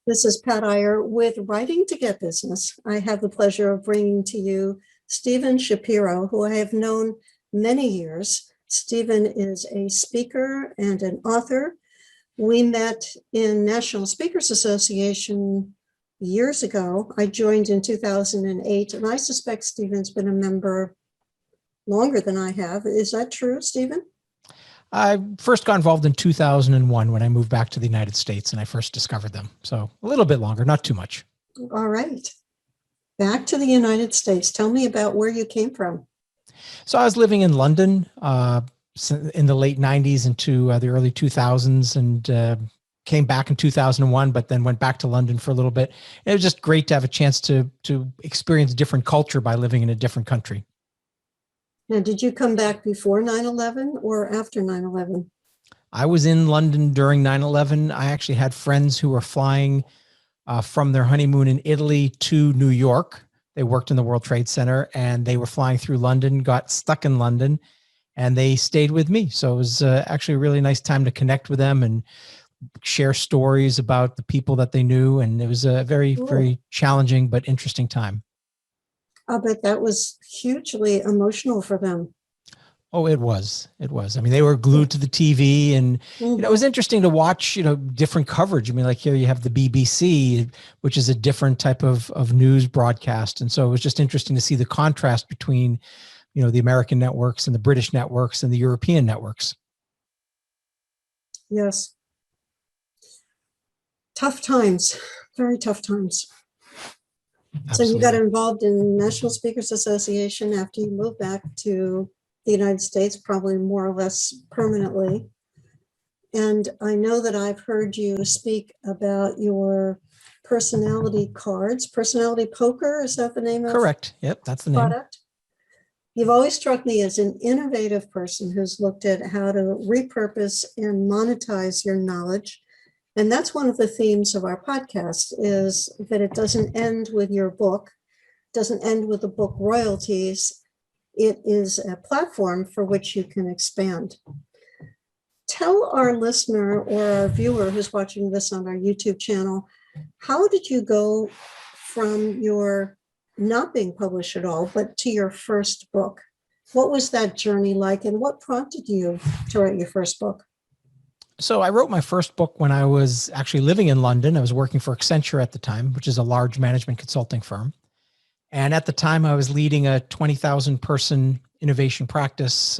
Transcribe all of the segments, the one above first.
This is Pat Iyer with Writing to Get Business. I have the pleasure of bringing to you Steven Shapiro, who I have known many years. Steven is a speaker and an author. We met in National Speakers Association years ago. I joined in 2008, and I suspect Steven's been a member longer than I have. Is that true, Steven? I first got involved in 2001 when I moved back to the United States and I first discovered them. So a little bit longer, not too much. All right. Back to the United States. Tell me about where you came from. So I was living in London in the late 90s into the early 2000s and came back in 2001, but then went back to London for a little bit. It was just great to have a chance to experience different culture by living in a different country. Now, did you come back before 9/11 or after 9/11? I was in London during 9/11. I actually had friends who were flying from their honeymoon in Italy to New York. They worked in the World Trade Center and they were flying through London, got stuck in London, and they stayed with me. So it was actually a really nice time to connect with them and share stories about the people that they knew. And it was a very, very challenging but interesting time. I bet that was hugely emotional for them. Oh, it was. It was. I mean, they were glued to the TV and, it was interesting to watch, different coverage. I mean, like here you have the BBC, which is a different type of news broadcast. And so it was just interesting to see the contrast between, the American networks and the British networks and the European networks. Yes. Tough times, very tough times. Absolutely. So you got involved in National Speakers Association after you moved back to the United States, probably more or less permanently. And I know that I've heard you speak about your personality cards, personality poker. Is that the name of Correct. Yep, that's the product? name. You've always struck me as an innovative person who's looked at how to repurpose and monetize your knowledge. And that's one of the themes of our podcast, is that it doesn't end with your book, doesn't end with the book royalties. It is a platform for which you can expand. Tell our listener or our viewer who's watching this on our YouTube channel, how did you go from your not being published at all, but to your first book? What was that journey like, and what prompted you to write your first book? So I wrote my first book when I was actually living in London. I was working for Accenture at the time, which is a large management consulting firm. And at the time I was leading a 20,000 person innovation practice.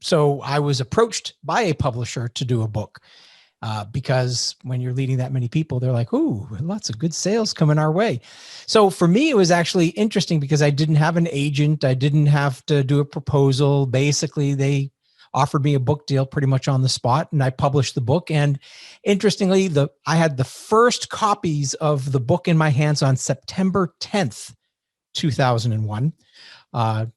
So I was approached by a publisher to do a book because when you're leading that many people, they're like, ooh, lots of good sales coming our way. So for me, it was actually interesting because I didn't have an agent. I didn't have to do a proposal. Basically, they offered me a book deal pretty much on the spot, and I published the book. And interestingly, I had the first copies of the book in my hands on September 10th, 2001. I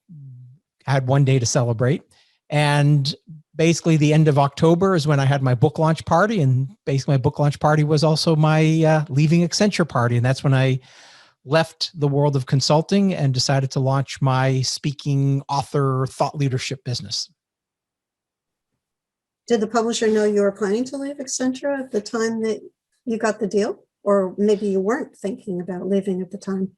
had one day to celebrate. And basically the end of October is when I had my book launch party. And basically my book launch party was also my leaving Accenture party. And that's when I left the world of consulting and decided to launch my speaking, author, thought leadership business. Did the publisher know you were planning to leave Accenture at the time that you got the deal? Or maybe you weren't thinking about leaving at the time?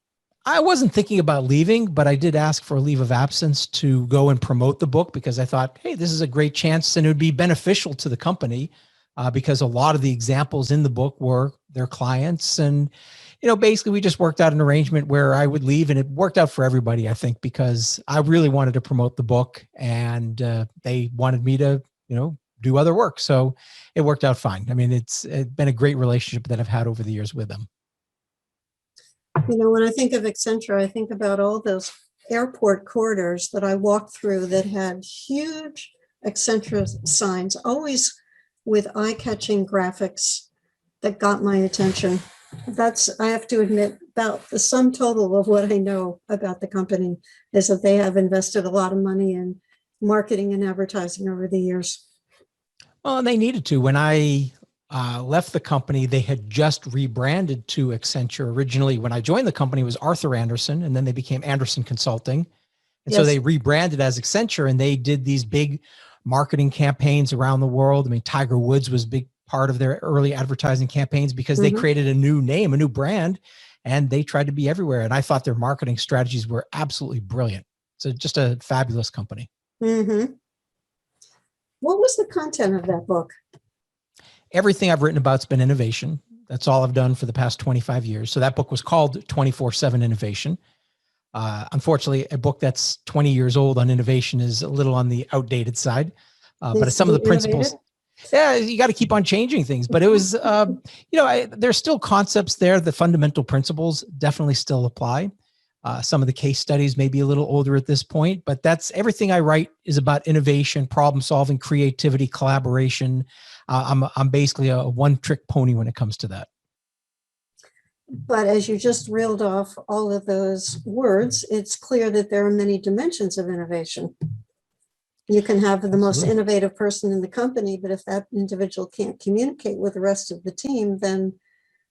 I wasn't thinking about leaving, but I did ask for a leave of absence to go and promote the book because I thought, hey, this is a great chance and it would be beneficial to the company because a lot of the examples in the book were their clients. And, basically we just worked out an arrangement where I would leave, and it worked out for everybody, I think, because I really wanted to promote the book and they wanted me to, do other work. So it worked out fine. I mean, it's been a great relationship that I've had over the years with them. When I think of Accenture, I think about all those airport corridors that I walked through that had huge Accenture signs, always with eye-catching graphics that got my attention. That's, I have to admit, about the sum total of what I know about the company is that they have invested a lot of money in marketing and advertising over the years. Well, and they needed to. When I left the company, they had just rebranded to Accenture. Originally, when I joined the company, it was Arthur Andersen, and then they became Andersen Consulting. And so they rebranded as Accenture, and they did these big marketing campaigns around the world. I mean, Tiger Woods was a big part of their early advertising campaigns because they Mhm. created a new name, a new brand, and they tried to be everywhere. And I thought their marketing strategies were absolutely brilliant. So just a fabulous company. Mhm. What was the content of that book? Everything I've written about's been innovation. That's all I've done for the past 25 years. So that book was called 24/7 Innovation. Unfortunately, a book that's 20 years old on innovation is a little on the outdated side. But Needs to some of be the principles, innovated. yeah, you got to keep on changing things. But it was, there's still concepts there. The fundamental principles definitely still apply. Some of the case studies may be a little older at this point, but that's everything I write is about innovation, problem solving, creativity, collaboration. I'm basically a one-trick pony when it comes to that. But as you just reeled off all of those words, it's clear that there are many dimensions of innovation. You can have the most Absolutely. innovative person in the company, but if that individual can't communicate with the rest of the team, then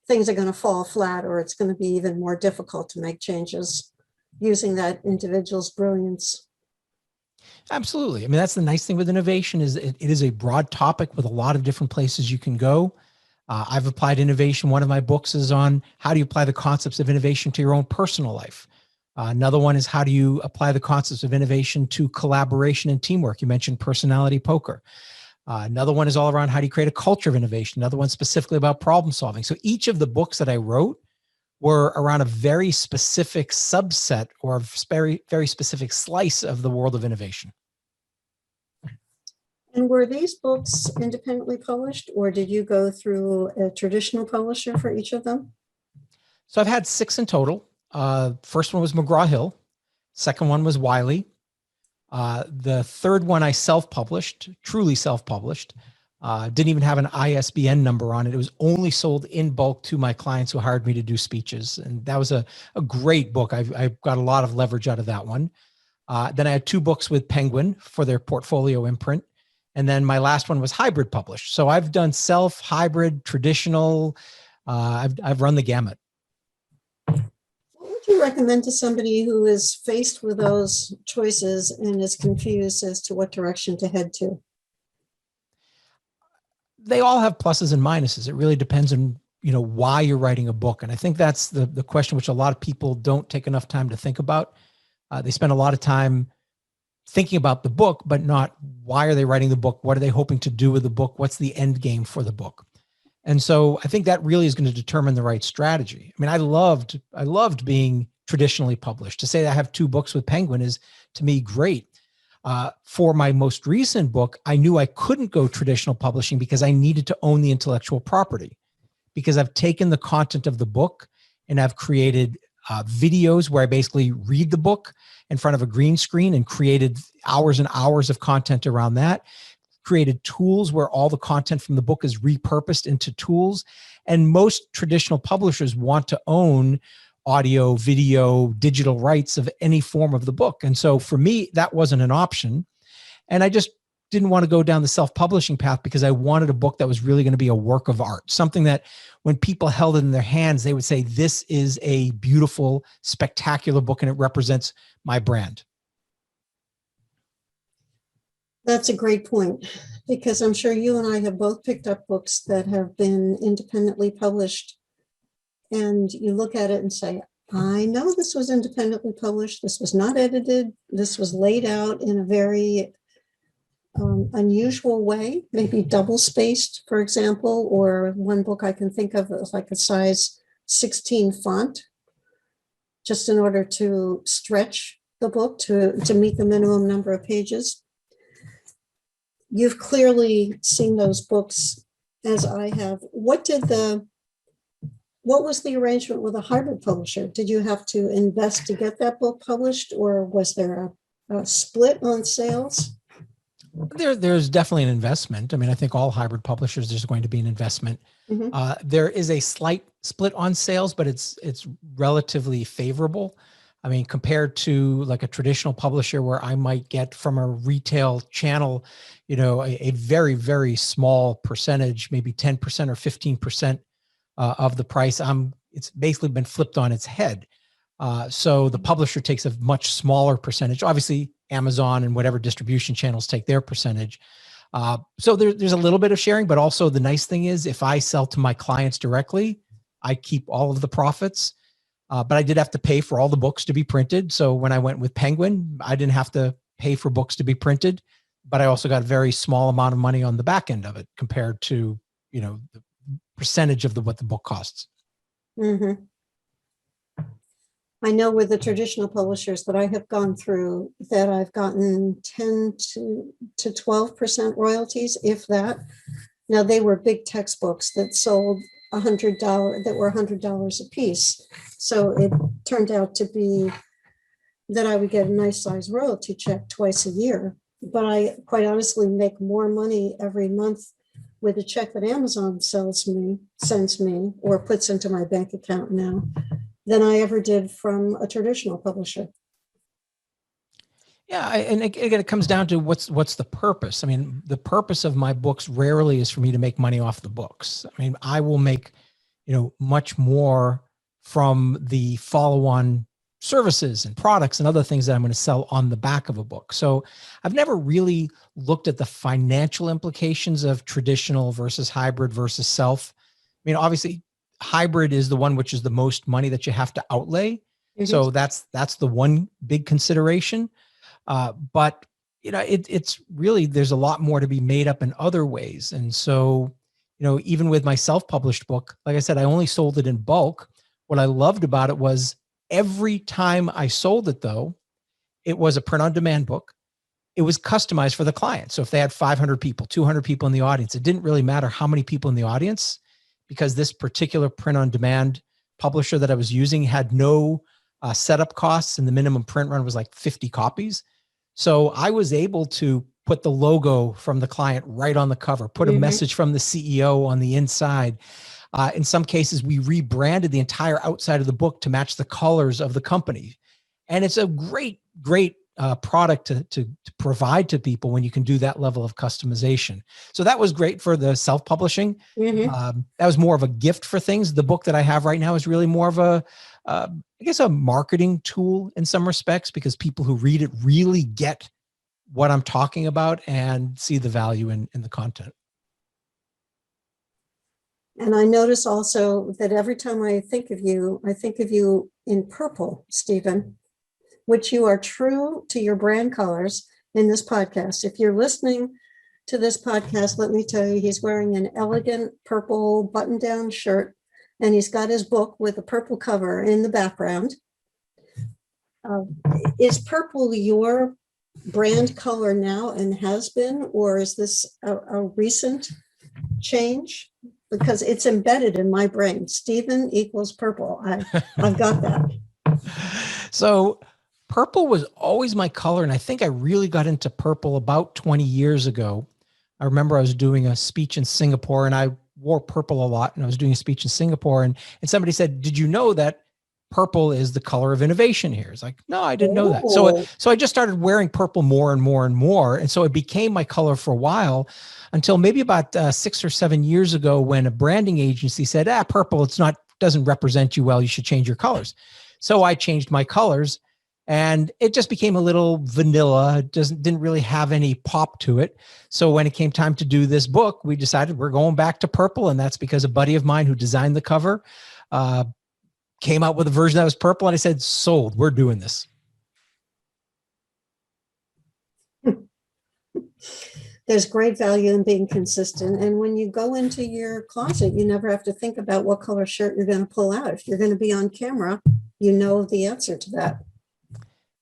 things are going to fall flat, or it's going to be even more difficult to make changes using that individual's brilliance. Absolutely. I mean, that's the nice thing with innovation is it is a broad topic with a lot of different places you can go. I've applied innovation. One of my books is on how do you apply the concepts of innovation to your own personal life. Another one is how do you apply the concepts of innovation to collaboration and teamwork. You mentioned personality poker. Another one is all around how do you create a culture of innovation. Another one specifically about problem solving. So each of the books that I wrote were around a very specific subset or a very, very specific slice of the world of innovation. And were these books independently published, or did you go through a traditional publisher for each of them? So I've had 6 in total. First one was McGraw-Hill. Second one was Wiley. The third one I self-published, truly self-published. Didn't even have an ISBN number on it. It was only sold in bulk to my clients who hired me to do speeches. And that was a great book. I got a lot of leverage out of that one. Then I had 2 books with Penguin for their portfolio imprint. And then my last one was hybrid published. So I've done self, hybrid, traditional. I've run the gamut. What would you recommend to somebody who is faced with those choices and is confused as to what direction to head to? They all have pluses and minuses. It really depends on, why you're writing a book. And I think that's the question which a lot of people don't take enough time to think about. They spend a lot of time thinking about the book, but not why are they writing the book? What are they hoping to do with the book? What's the end game for the book? And so I think that really is going to determine the right strategy. I mean, I loved being traditionally published. To say that I have 2 books with Penguin is to me great. For my most recent book, I knew I couldn't go traditional publishing because I needed to own the intellectual property, because I've taken the content of the book and I've created videos where I basically read the book in front of a green screen and created hours and hours of content around that, created tools where all the content from the book is repurposed into tools. And most traditional publishers want to own audio, video, digital rights of any form of the book. And so for me, that wasn't an option. And I just didn't want to go down the self-publishing path because I wanted a book that was really going to be a work of art, something that when people held it in their hands, they would say, this is a beautiful, spectacular book and it represents my brand. That's a great point, because I'm sure you and I have both picked up books that have been independently published, and you look at it and say, I know this was independently published. This was not edited. This was laid out in a very unusual way, maybe double spaced, for example, or one book I can think of is like a size 16 font, just in order to stretch the book to meet the minimum number of pages. You've clearly seen those books as I have. What was the arrangement with a hybrid publisher? Did you have to invest to get that book published, or was there a split on sales? There's definitely an investment. I mean, I think all hybrid publishers, there's going to be an investment. Mm-hmm. There is a slight split on sales, but it's relatively favorable. I mean, compared to like a traditional publisher where I might get from a retail channel, a very, very small percentage, maybe 10% or 15% of the price. It's basically been flipped on its head. So the publisher takes a much smaller percentage. Obviously, Amazon and whatever distribution channels take their percentage. So there's a little bit of sharing, but also the nice thing is if I sell to my clients directly, I keep all of the profits. But I did have to pay for all the books to be printed. So when I went with Penguin, I didn't have to pay for books to be printed, but I also got a very small amount of money on the back end of it compared to, the percentage of what the book costs. Mm-hmm. I know with the traditional publishers that I have gone through that I've gotten 10 to 12% royalties, if that. Now they were big textbooks that sold $100, that were $100 a piece. So it turned out to be that I would get a nice size royalty check twice a year. But I quite honestly make more money every month with a check that Amazon sends me, or puts into my bank account now, than I ever did from a traditional publisher. Yeah, and again, it comes down to what's the purpose. I mean, the purpose of my books rarely is for me to make money off the books. I mean, I will make, much more from the follow-on services and products and other things that I'm going to sell on the back of a book. So I've never really looked at the financial implications of traditional versus hybrid versus self. I mean, obviously, hybrid is the one which is the most money that you have to outlay. Mm-hmm. So that's the one big consideration. But it's really, there's a lot more to be made up in other ways. And so, even with my self-published book, like I said, I only sold it in bulk. What I loved about it was every time I sold it, though, it was a print-on-demand book. It was customized for the client. So if they had 500 people, 200 people in the audience, it didn't really matter how many people in the audience, because this particular print-on-demand publisher that I was using had no setup costs, and the minimum print run was like 50 copies. So I was able to put the logo from the client right on the cover, put a message from the CEO on the inside. In some cases, we rebranded the entire outside of the book to match the colors of the company. And it's a great product to provide to people when you can do that level of customization. So that was great for the self-publishing. That was more of a gift for things. The book that I have right now is really more of I guess a marketing tool in some respects, because people who read it really get what I'm talking about and see the value in the content. And I notice also that every time I think of you in purple, Steven, which you are true to your brand colors in this podcast. If you're listening to this podcast, let me tell you, he's wearing an elegant purple button-down shirt, and he's got his book with a purple cover in the background. Is purple your brand color now and has been, or is this a recent change? Because it's embedded in my brain. Steven equals purple. I've got that. So purple was always my color, and I think I really got into purple about 20 years ago. I remember I was doing a speech in Singapore, and I wore purple a lot, and I was doing a speech in Singapore, and somebody said, "Did you know that purple is the color of innovation here?" It's like, no, I didn't know that. So I just started wearing purple more and more and more. And so it became my color for a while, until maybe about 6 or 7 years ago, when a branding agency said, purple, doesn't represent you well. You should change your colors. So I changed my colors, and it just became a little vanilla. It didn't really have any pop to it. So when it came time to do this book, we decided we're going back to purple. And that's because a buddy of mine who designed the cover, came out with a version that was purple, and I said, sold, we're doing this. There's great value in being consistent. And when you go into your closet, you never have to think about what color shirt you're going to pull out. If you're going to be on camera, you know the answer to that.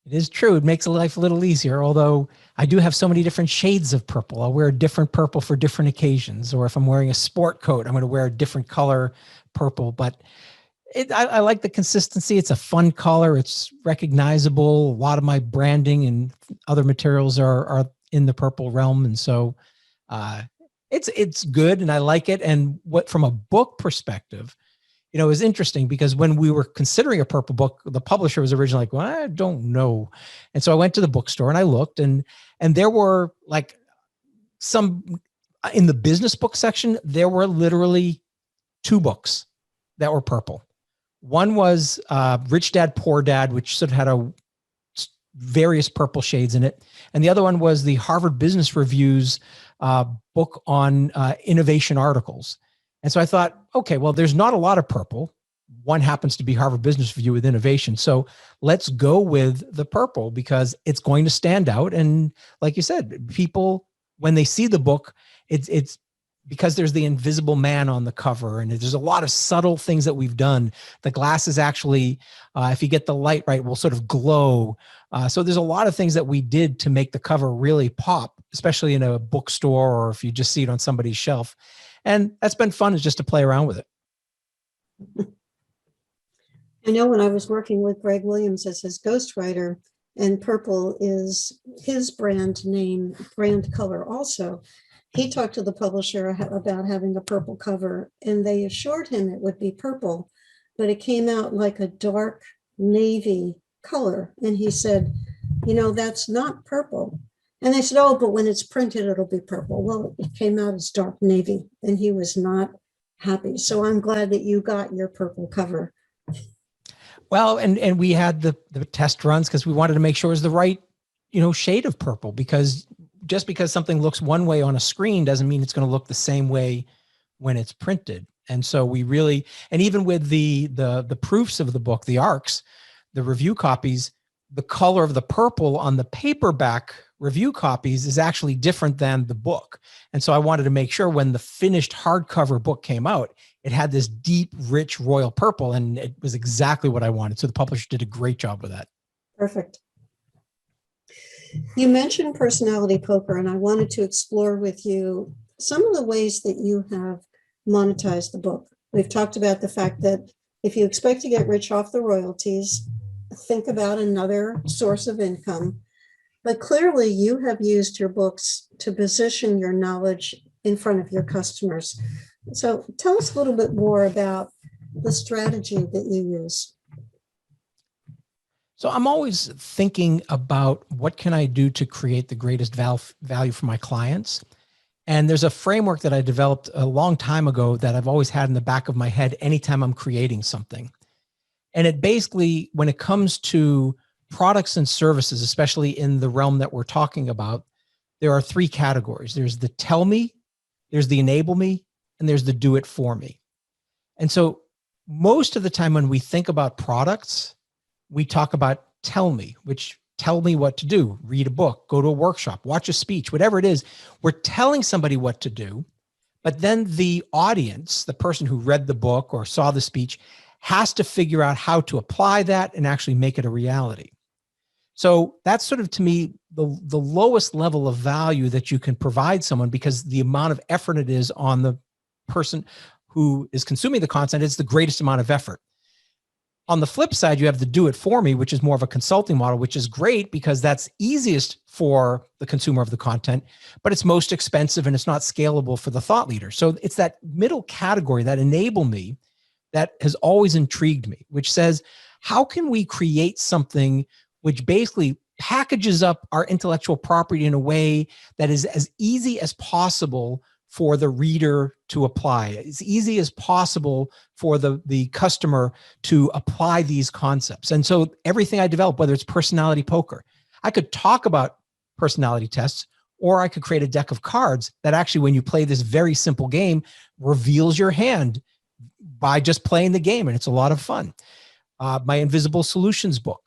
It is true. It makes life a little easier, although I do have so many different shades of purple. I'll wear a different purple for different occasions. Or if I'm wearing a sport coat, I'm going to wear a different color purple. But I like the consistency. It's a fun color. It's recognizable. A lot of my branding and other materials are in the purple realm. And so it's good, and I like it. And from a book perspective, it was interesting, because when we were considering a purple book, the publisher was originally like, well, I don't know. And so I went to the bookstore and I looked, and there were like some in the business book section, there were literally 2 books that were purple. One was Rich Dad, Poor Dad, which sort of had a various purple shades in it. And the other one was the Harvard Business Review's book on innovation articles. And so I thought, okay, well, there's not a lot of purple. One happens to be Harvard Business Review with innovation. So let's go with the purple because it's going to stand out. And like you said, people, when they see the book, it's because there's the invisible man on the cover, and there's a lot of subtle things that we've done. The glass is actually, if you get the light right, will sort of glow. So there's a lot of things that we did to make the cover really pop, especially in a bookstore or if you just see it on somebody's shelf. And that's been fun, is just to play around with it. I know when I was working with Greg Williams as his ghostwriter, and purple is his brand name, brand color also, he talked to the publisher about having a purple cover, and they assured him it would be purple, but it came out like a dark navy color. And he said, that's not purple. And they said, oh, but when it's printed, it'll be purple. Well, it came out as dark navy, and he was not happy. So I'm glad that you got your purple cover. Well, and we had the test runs because we wanted to make sure it was the right, shade of purple, because just because something looks one way on a screen doesn't mean it's going to look the same way when it's printed. And so we really, and even with the proofs of the book, the ARCs, the review copies, the color of the purple on the paperback review copies is actually different than the book. And so I wanted to make sure when the finished hardcover book came out, it had this deep, rich royal purple, and it was exactly what I wanted. So the publisher did a great job with that. Perfect. You mentioned personality poker, and I wanted to explore with you some of the ways that you have monetized the book. We've talked about the fact that if you expect to get rich off the royalties, think about another source of income. But clearly you have used your books to position your knowledge in front of your customers. So tell us a little bit more about the strategy that you use. So I'm always thinking about what can I do to create the greatest value for my clients. And there's a framework that I developed a long time ago that I've always had in the back of my head anytime I'm creating something. And it basically, when it comes to products and services, especially in the realm that we're talking about, there are three categories. There's the tell me, there's the enable me, and there's the do it for me. And so most of the time when we think about products, we talk about tell me, which tell me what to do, read a book, go to a workshop, watch a speech, whatever it is. We're telling somebody what to do, but then the audience, the person who read the book or saw the speech, has to figure out how to apply that and actually make it a reality. So that's sort of, to me, the lowest level of value that you can provide someone, because the amount of effort it is on the person who is consuming the content is the greatest amount of effort. On the flip side, you have the do it for me, which is more of a consulting model, which is great because that's easiest for the consumer of the content, but it's most expensive and it's not scalable for the thought leader. So it's that middle category, that enable me, that has always intrigued me, which says, how can we create something which basically packages up our intellectual property in a way that is as easy as possible for the reader to apply, as easy as possible for the customer to apply these concepts. And so everything I develop, whether it's personality poker, I could talk about personality tests, or I could create a deck of cards that actually, when you play this very simple game, reveals your hand by just playing the game. And it's a lot of fun. My Invisible Solutions book.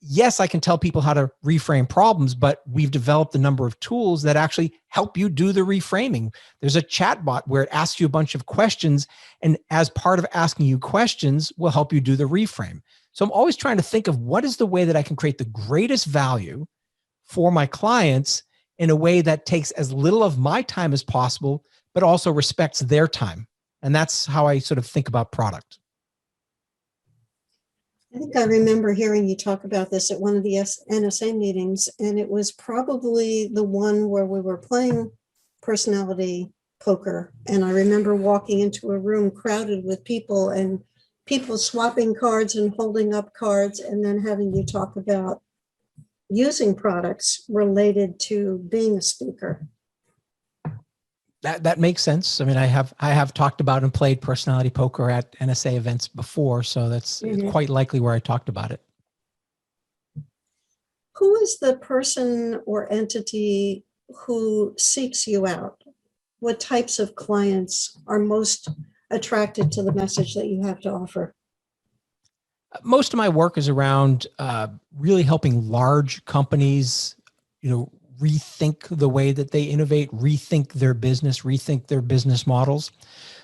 Yes, I can tell people how to reframe problems, but we've developed a number of tools that actually help you do the reframing. There's a chat bot where it asks you a bunch of questions, and as part of asking you questions will help you do the reframe. So I'm always trying to think of what is the way that I can create the greatest value for my clients in a way that takes as little of my time as possible, but also respects their time. And that's how I sort of think about product. I think I remember hearing you talk about this at one of the NSA meetings, and it was probably the one where we were playing personality poker. And I remember walking into a room crowded with people and people swapping cards and holding up cards, and then having you talk about using products related to being a speaker. That makes sense. I mean, I have talked about and played personality poker at NSA events before, so that's quite likely where I talked about it. Who is the person or entity who seeks you out? What types of clients are most attracted to the message that you have to offer? Most of my work is around really helping large companies, rethink the way that they innovate, rethink their business models.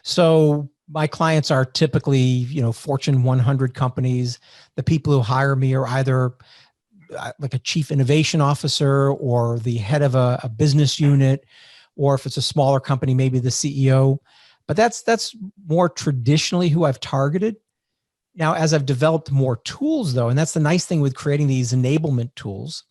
So my clients are typically, Fortune 100 companies. The people who hire me are either like a chief innovation officer or the head of a business unit, or if it's a smaller company, maybe the CEO. But that's more traditionally who I've targeted. Now, as I've developed more tools, though, and that's the nice thing with creating these enablement tools,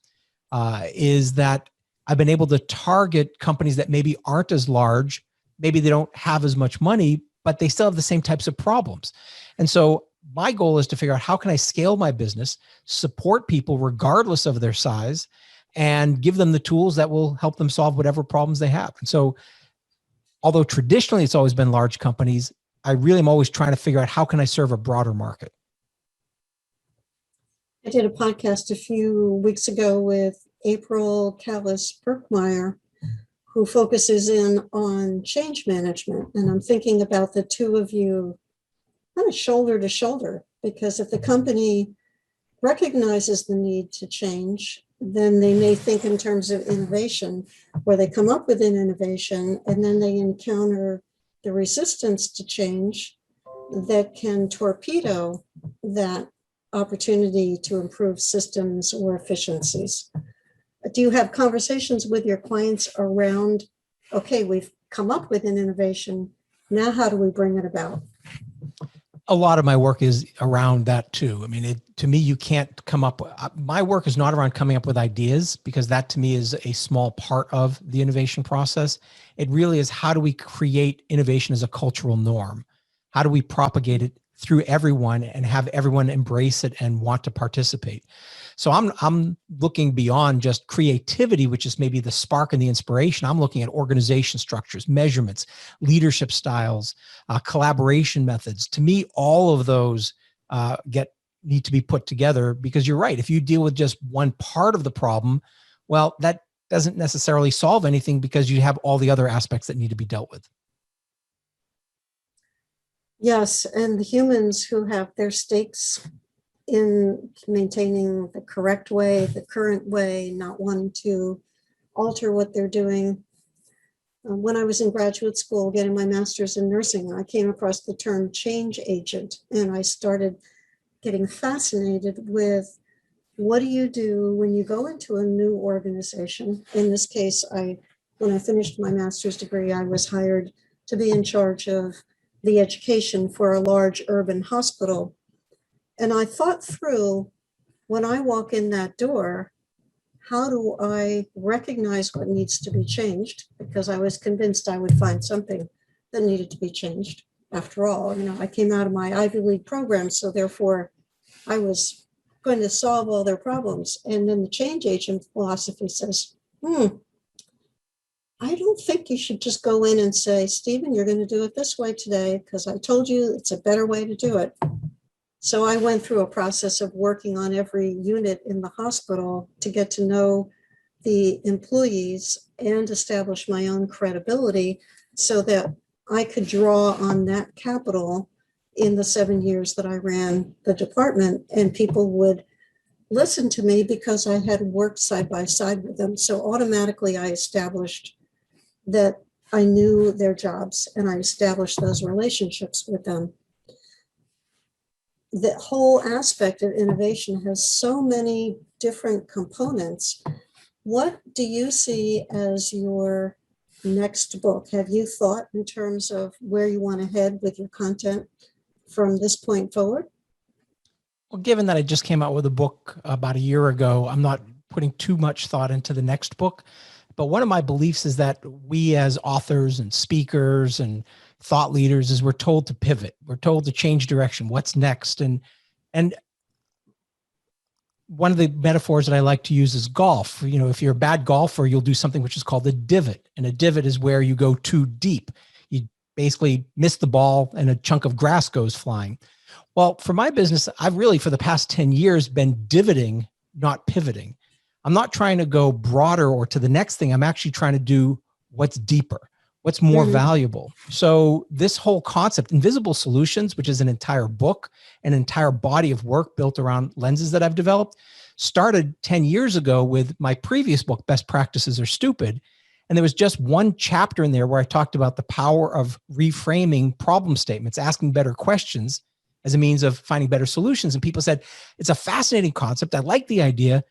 is that I've been able to target companies that maybe aren't as large, maybe they don't have as much money, but they still have the same types of problems. And so my goal is to figure out how can I scale my business, support people regardless of their size, and give them the tools that will help them solve whatever problems they have. And so, although traditionally it's always been large companies, I really am always trying to figure out how can I serve a broader market. I did a podcast a few weeks ago with April Callis-Berkmeyer, who focuses in on change management. And I'm thinking about the two of you kind of shoulder to shoulder, because if the company recognizes the need to change, then they may think in terms of innovation, where they come up with an innovation and then they encounter the resistance to change that can torpedo that opportunity to improve systems or efficiencies. Do you have conversations with your clients around, okay, we've come up with an innovation, now how do we bring it about? A lot of my work is around that too. I mean, to me, you can't come up, my work is not around coming up with ideas, because that to me is a small part of the innovation process. It really is, how do we create innovation as a cultural norm? How do we propagate it through everyone and have everyone embrace it and want to participate? So I'm looking beyond just creativity, which is maybe the spark and the inspiration. I'm looking at organization structures, measurements, leadership styles, collaboration methods. To me, all of those need to be put together, because you're right. If you deal with just one part of the problem, well, that doesn't necessarily solve anything, because you have all the other aspects that need to be dealt with. Yes, and the humans who have their stakes in maintaining the correct way, the current way, not wanting to alter what they're doing. When I was in graduate school getting my master's in nursing, I came across the term change agent, and I started getting fascinated with, what do you do when you go into a new organization? In this case, when I finished my master's degree, I was hired to be in charge of the education for a large urban hospital. And I thought through, when I walk in that door, how do I recognize what needs to be changed? Because I was convinced I would find something that needed to be changed. After all, I came out of my Ivy League program, so therefore I was going to solve all their problems. And then the change agent philosophy says, I don't think you should just go in and say, Steven, you're going to do it this way today, because I told you it's a better way to do it. So I went through a process of working on every unit in the hospital to get to know the employees and establish my own credibility, so that I could draw on that capital in the 7 years that I ran the department, and people would listen to me because I had worked side by side with them. So automatically I established that I knew their jobs, and I established those relationships with them. The whole aspect of innovation has so many different components. What do you see as your next book? Have you thought in terms of where you want to head with your content from this point forward? Well, given that I just came out with a book about a year ago, I'm not putting too much thought into the next book. But one of my beliefs is that we as authors and speakers and thought leaders, is we're told to pivot. We're told to change direction. What's next? And one of the metaphors that I like to use is golf. If you're a bad golfer, you'll do something which is called a divot. And a divot is where you go too deep. You basically miss the ball and a chunk of grass goes flying. Well, for my business, I've really, for the past 10 years, been divoting, not pivoting. I'm not trying to go broader or to the next thing. I'm actually trying to do what's deeper, what's more valuable. So this whole concept, Invisible Solutions, which is an entire book, an entire body of work built around lenses that I've developed, started 10 years ago with my previous book, Best Practices Are Stupid. And there was just one chapter in there where I talked about the power of reframing problem statements, asking better questions as a means of finding better solutions. And people said, it's a fascinating concept. I like the idea.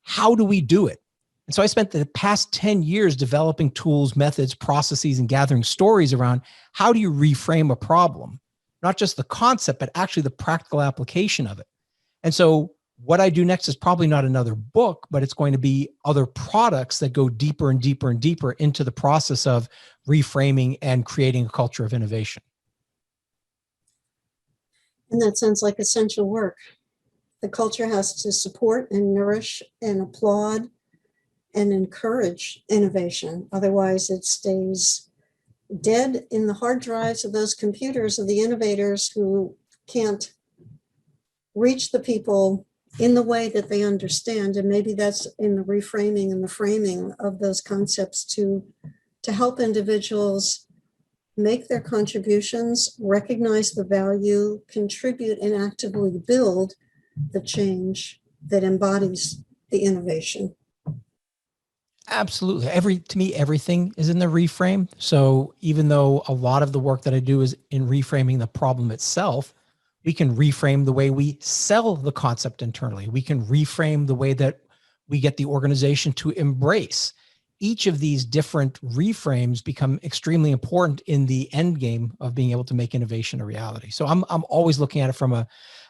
How do we do it? And so I spent the past 10 years developing tools, methods, processes, and gathering stories around how do you reframe a problem, not just the concept, but actually the practical application of it. And so what I do next is probably not another book, but it's going to be other products that go deeper and deeper and deeper into the process of reframing and creating a culture of innovation. And that sounds like essential work. The culture has to support and nourish and applaud and encourage innovation. Otherwise, it stays dead in the hard drives of those computers of the innovators who can't reach the people in the way that they understand. And maybe that's in the reframing and the framing of those concepts to help individuals make their contributions, recognize the value, contribute, and actively build the change that embodies the innovation. Absolutely. To me, everything is in the reframe. So even though a lot of the work that I do is in reframing the problem itself, we can reframe the way we sell the concept internally. We can reframe the way that we get the organization to embrace. Each of these different reframes become extremely important in the end game of being able to make innovation a reality. So I'm always looking at it from a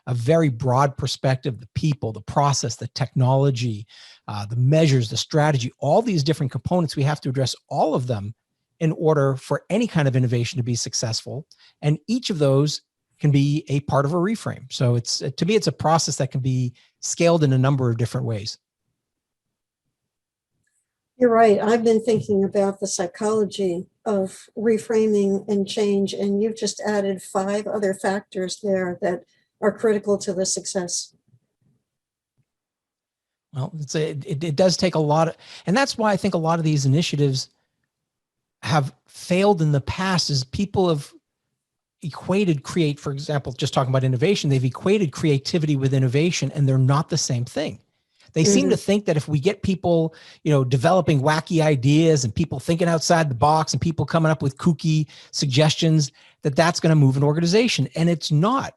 very broad perspective, the people, the process, the technology, the measures, the strategy, all these different components. We have to address all of them in order for any kind of innovation to be successful. And each of those can be a part of a reframe. So to me, it's a process that can be scaled in a number of different ways. You're right. I've been thinking about the psychology of reframing and change, and you've just added 5 other factors there that are critical to the success. Well, it does take a lot and that's why I think a lot of these initiatives have failed in the past, is people have equated for example, just talking about innovation, they've equated creativity with innovation, and they're not the same thing. They seem to think that if we get people, developing wacky ideas and people thinking outside the box and people coming up with kooky suggestions, that's going to move an organization. And it's not.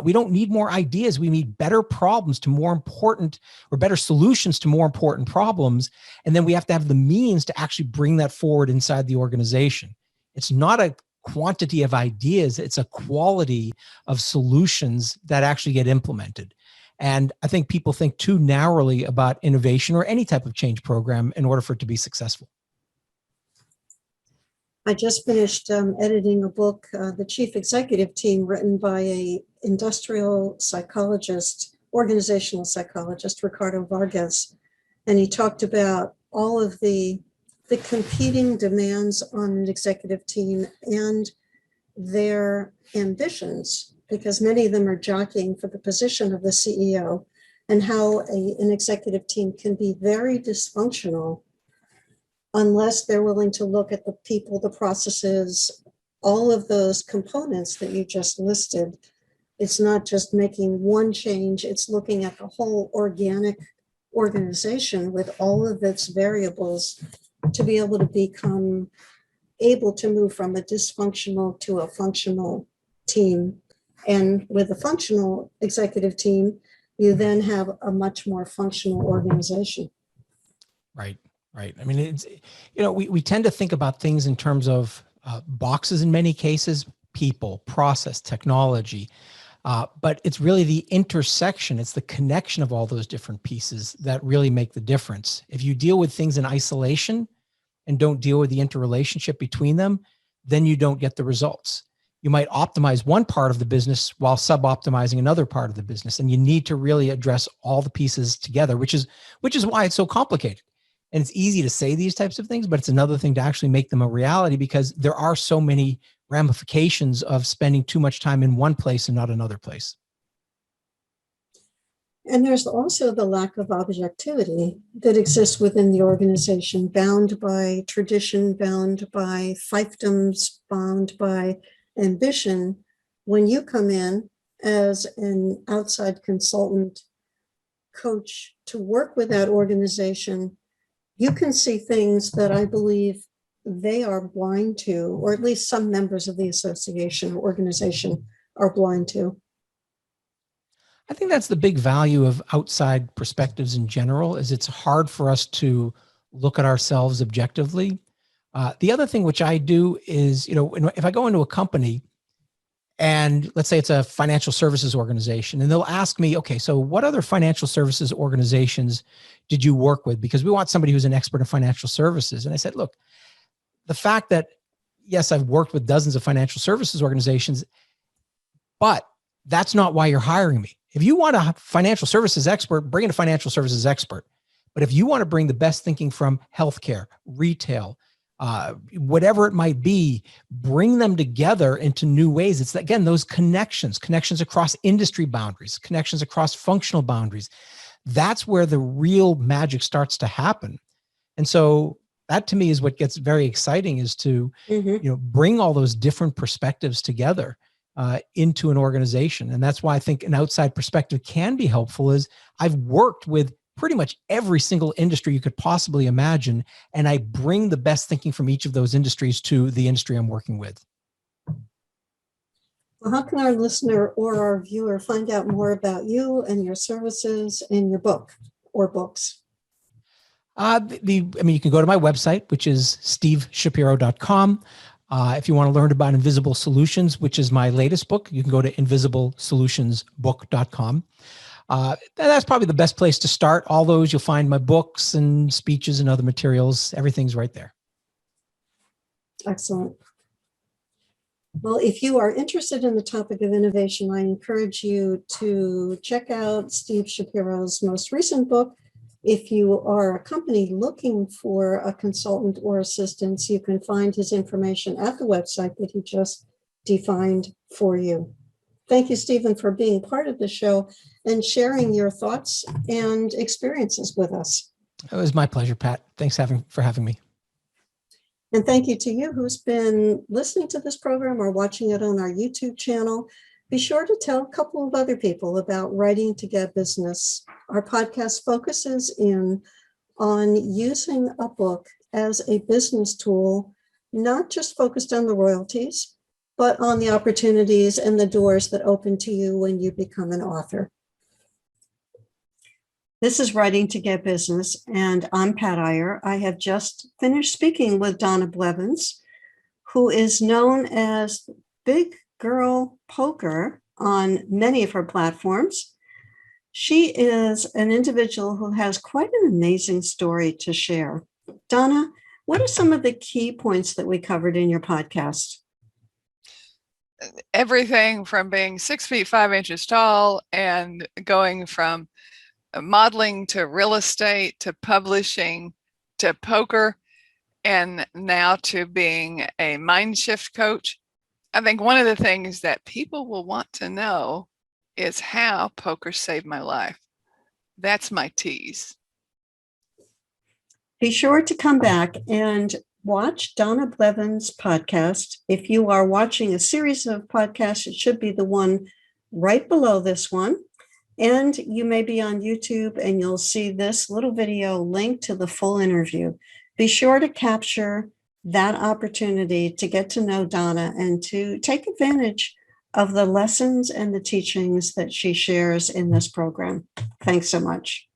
We don't need more ideas. We need better problems better solutions to more important problems. And then we have to have the means to actually bring that forward inside the organization. It's not a quantity of ideas. It's a quality of solutions that actually get implemented. And I think people think too narrowly about innovation or any type of change program in order for it to be successful. I just finished editing a book, The Chief Executive Team, written by a industrial psychologist, organizational psychologist, Ricardo Vargas. And he talked about all of the competing demands on an executive team and their ambitions, because many of them are jockeying for the position of the CEO, and how an executive team can be very dysfunctional unless they're willing to look at the people, the processes, all of those components that you just listed. It's not just making one change, it's looking at the whole organic organization with all of its variables to be able to become able to move from a dysfunctional to a functional team. And with a functional executive team, you then have a much more functional organization. Right. I mean, we tend to think about things in terms of boxes in many cases, people, process, technology, but it's really the intersection. It's the connection of all those different pieces that really make the difference. If you deal with things in isolation and don't deal with the interrelationship between them, then you don't get the results. You might optimize one part of the business while sub-optimizing another part of the business. And you need to really address all the pieces together, which is why it's so complicated. And it's easy to say these types of things, but it's another thing to actually make them a reality, because there are so many ramifications of spending too much time in one place and not another place. And there's also the lack of objectivity that exists within the organization, bound by tradition, bound by fiefdoms, bound by ambition. When you come in as an outside consultant coach to work with that organization, you can see things that I believe they are blind to, or at least some members of the association or organization are blind to. I think that's the big value of outside perspectives in general, is it's hard for us to look at ourselves objectively. The other thing which I do is, if I go into a company and let's say it's a financial services organization, and they'll ask me, okay, so what other financial services organizations did you work with? Because we want somebody who's an expert in financial services. And I said, look, the fact that, yes, I've worked with dozens of financial services organizations, but that's not why you're hiring me. If you want a financial services expert, bring in a financial services expert. But if you want to bring the best thinking from healthcare, retail, whatever it might be, bring them together into new ways. It's, again, those connections across industry boundaries, connections across functional boundaries. That's where the real magic starts to happen. And so that to me is what gets very exciting, is to bring all those different perspectives together into an organization. And that's why I think an outside perspective can be helpful. Is I've worked with pretty much every single industry you could possibly imagine, and I bring the best thinking from each of those industries to the industry I'm working with. Well, how can our listener or our viewer find out more about you and your services and your book or books? You can go to my website, which is steveshapiro.com. If you want to learn about Invisible Solutions, which is my latest book, you can go to invisiblesolutionsbook.com. That's probably the best place to start. All those, you'll find my books and speeches and other materials. Everything's right there. Excellent. Well, if you are interested in the topic of innovation, I encourage you to check out Steve Shapiro's most recent book. If you are a company looking for a consultant or assistance, you can find his information at the website that he just defined for you. Thank you, Stephen, for being part of the show and sharing your thoughts and experiences with us. It was my pleasure, Pat. Thanks for having me. And thank you to you who's been listening to this program or watching it on our YouTube channel. Be sure to tell a couple of other people about Writing to Get Business. Our podcast focuses in on using a book as a business tool, not just focused on the royalties, but on the opportunities and the doors that open to you when you become an author. This is Writing to Get Business, and I'm Pat Iyer. I have just finished speaking with Donna Blevins, who is known as Big Girl Poker on many of her platforms. She is an individual who has quite an amazing story to share. Donna, what are some of the key points that we covered in your podcast? Everything from being 6 feet 5 inches tall and going from modeling to real estate to publishing to poker and now to being a mind shift coach. I think one of the things that people will want to know is how poker saved my life. That's my tease. Be sure to come back and watch Donna Blevins' podcast. If you are watching a series of podcasts, it should be the one right below this one. And you may be on YouTube and you'll see this little video linked to the full interview. Be sure to capture that opportunity to get to know Donna and to take advantage of the lessons and the teachings that she shares in this program. Thanks so much.